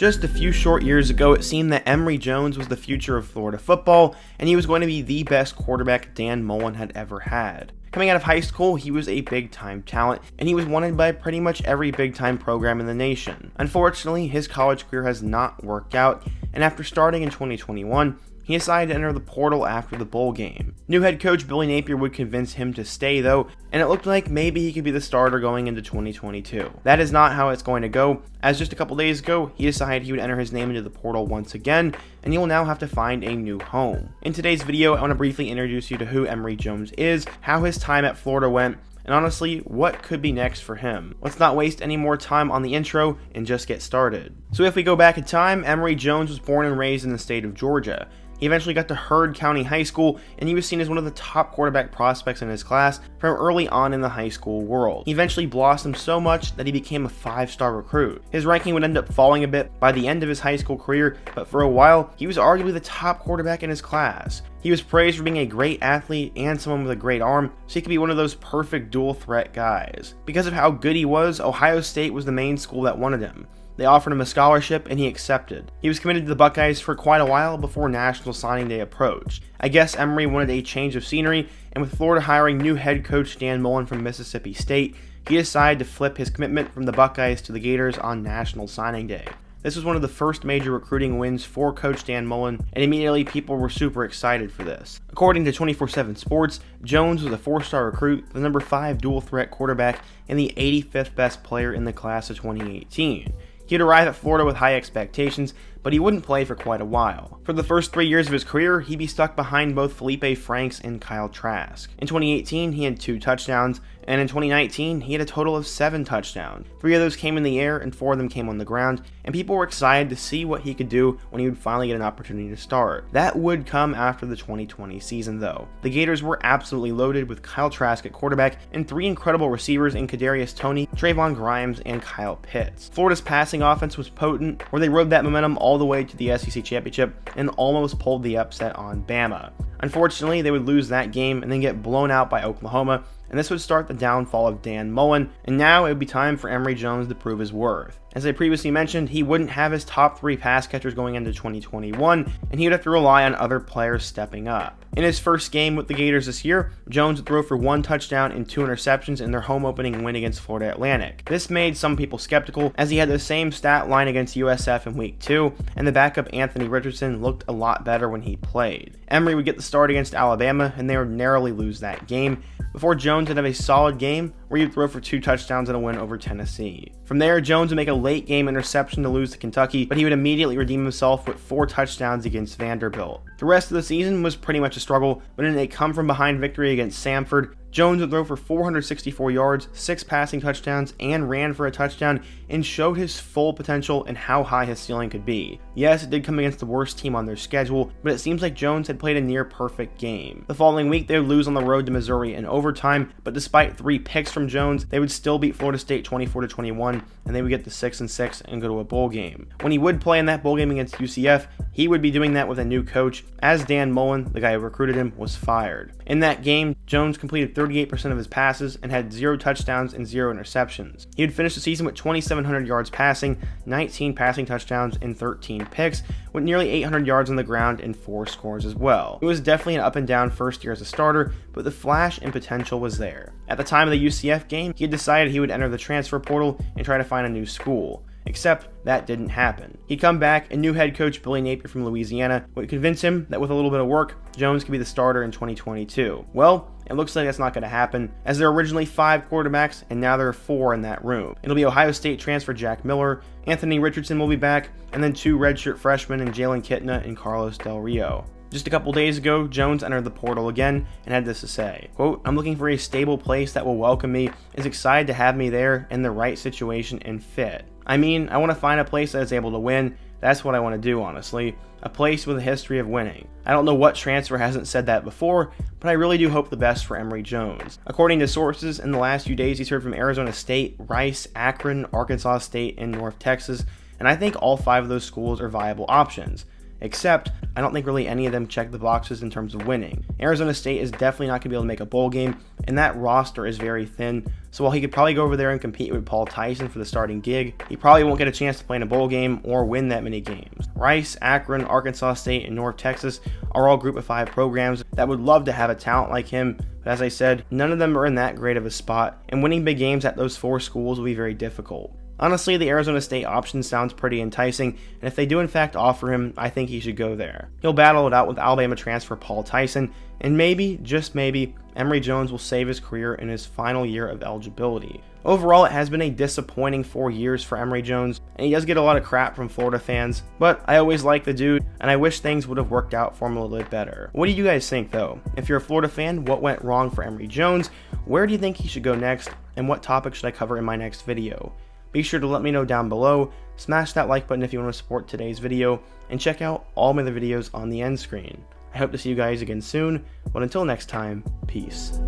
Just a few short years ago, it seemed that Emory Jones was the future of Florida football, and he was going to be the best quarterback Dan Mullen had ever had. Coming out of high school, he was a big-time talent, and he was wanted by pretty much every big-time program in the nation. Unfortunately, his college career has not worked out, and after starting in 2021, he decided to enter the portal after the bowl game. New head coach Billy Napier would convince him to stay though, and it looked like maybe he could be the starter going into 2022. That is not how it's going to go, as just a couple days ago, he decided he would enter his name into the portal once again, and he will now have to find a new home. In today's video, I want to briefly introduce you to who Emory Jones is, how his time at Florida went, and honestly, what could be next for him. Let's not waste any more time on the intro and just get started. So if we go back in time, Emory Jones was born and raised in the state of Georgia. He eventually got to Heard County High School, and he was seen as one of the top quarterback prospects in his class from early on in the high school world. He eventually blossomed so much that he became a 5-star recruit. His ranking would end up falling a bit by the end of his high school career, but for a while, he was arguably the top quarterback in his class. He was praised for being a great athlete and someone with a great arm, so he could be one of those perfect dual threat guys. Because of how good he was, Ohio State was the main school that wanted him. They offered him a scholarship and he accepted. He was committed to the Buckeyes for quite a while before National Signing Day approached. I guess Emory wanted a change of scenery, and with Florida hiring new head coach Dan Mullen from Mississippi State, he decided to flip his commitment from the Buckeyes to the Gators on National Signing Day. This was one of the first major recruiting wins for Coach Dan Mullen, and immediately people were super excited for this. According to 24/7 Sports, Jones was a 4-star recruit, the number 5 dual threat quarterback, and the 85th best player in the class of 2018. He would arrive at Florida with high expectations, but he wouldn't play for quite a while. For the first 3 years of his career, he'd be stuck behind both Felipe Franks and Kyle Trask. In 2018, he had 2 touchdowns, and in 2019, he had a total of 7 touchdowns. 3 of those came in the air, and 4 of them came on the ground, and people were excited to see what he could do when he would finally get an opportunity to start. That would come after the 2020 season, though. The Gators were absolutely loaded with Kyle Trask at quarterback and 3 incredible receivers in Kadarius Toney, Trayvon Grimes, and Kyle Pitts. Florida's passing offense was potent, where they rode that momentum all the way to the SEC Championship and almost pulled the upset on Bama. Unfortunately, they would lose that game and then get blown out by Oklahoma, and this would start the downfall of Dan Mullen, and now it would be time for Emory Jones to prove his worth. As I previously mentioned, he wouldn't have his top 3 pass catchers going into 2021, and he would have to rely on other players stepping up. In his first game with the Gators this year, Jones would throw for 1 touchdown and 2 interceptions in their home opening win against Florida Atlantic. This made some people skeptical, as he had the same stat line against USF in week 2, and the backup Anthony Richardson looked a lot better when he played. Emory would get the start against Alabama, and they would narrowly lose that game, before Jones would have a solid game where he'd throw for 2 touchdowns and a win over Tennessee. From there, Jones would make a late game interception to lose to Kentucky, but he would immediately redeem himself with 4 touchdowns against Vanderbilt. The rest of the season was pretty much a struggle, but in a come-from-behind victory against Samford, Jones would throw for 464 yards, 6 passing touchdowns, and ran for a touchdown, and showed his full potential and how high his ceiling could be. Yes, it did come against the worst team on their schedule, but it seems like Jones had played a near-perfect game. The following week, they would lose on the road to Missouri in overtime, but despite 3 picks from Jones, they would still beat Florida State 24-21, and they would get to 6-6 and go to a bowl game. When he would play in that bowl game against UCF, he would be doing that with a new coach, as Dan Mullen, the guy who recruited him, was fired. In that game, Jones completed 38% of his passes and had 0 touchdowns and 0 interceptions. He would finish the season with 2,700 yards passing, 19 passing touchdowns, and 13 picks, with nearly 800 yards on the ground and 4 scores as well. It was definitely an up and down first year as a starter, but the flash and potential was there. At the time of the UCF game, he had decided he would enter the transfer portal and try to find a new school. Except that didn't happen. He'd come back, and new head coach Billy Napier from Louisiana would convince him that with a little bit of work, Jones could be the starter in 2022. Well, it looks like that's not going to happen, as there were originally 5 quarterbacks, and now there are 4 in that room. It'll be Ohio State transfer Jack Miller, Anthony Richardson will be back, and then 2 redshirt freshmen in Jalen Kitna and Carlos Del Rio. Just a couple days ago, Jones entered the portal again and had this to say, quote, "I'm looking for a stable place that will welcome me, is excited to have me there in the right situation and fit. I mean, I want to find a place that is able to win. That's what I want to do, honestly. A place with a history of winning." I don't know what transfer hasn't said that before, but I really do hope the best for Emory Jones. According to sources, in the last few days he's heard from Arizona State, Rice, Akron, Arkansas State, and North Texas, and I think all 5 of those schools are viable options. Except, I don't think really any of them check the boxes in terms of winning. Arizona State is definitely not going to be able to make a bowl game, and that roster is very thin, So while he could probably go over there and compete with Paul Tyson for the starting gig, he probably won't get a chance to play in a bowl game or win that many games. Rice, Akron, Arkansas State, and North Texas are all Group of 5 programs that would love to have a talent like him, but as I said, none of them are in that great of a spot, and winning big games at those 4 schools will be very difficult. Honestly, the Arizona State option sounds pretty enticing, and if they do in fact offer him, I think he should go there. He'll battle it out with Alabama transfer Paul Tyson, and maybe, just maybe, Emory Jones will save his career in his final year of eligibility. Overall, it has been a disappointing 4 years for Emory Jones, and he does get a lot of crap from Florida fans, but I always like the dude, and I wish things would have worked out for him a little bit better. What do you guys think though? If you're a Florida fan, what went wrong for Emory Jones? Where do you think he should go next? And what topic should I cover in my next video? Be sure to let me know down below, smash that like button if you want to support today's video, and check out all my other videos on the end screen. I hope to see you guys again soon, but until next time, peace.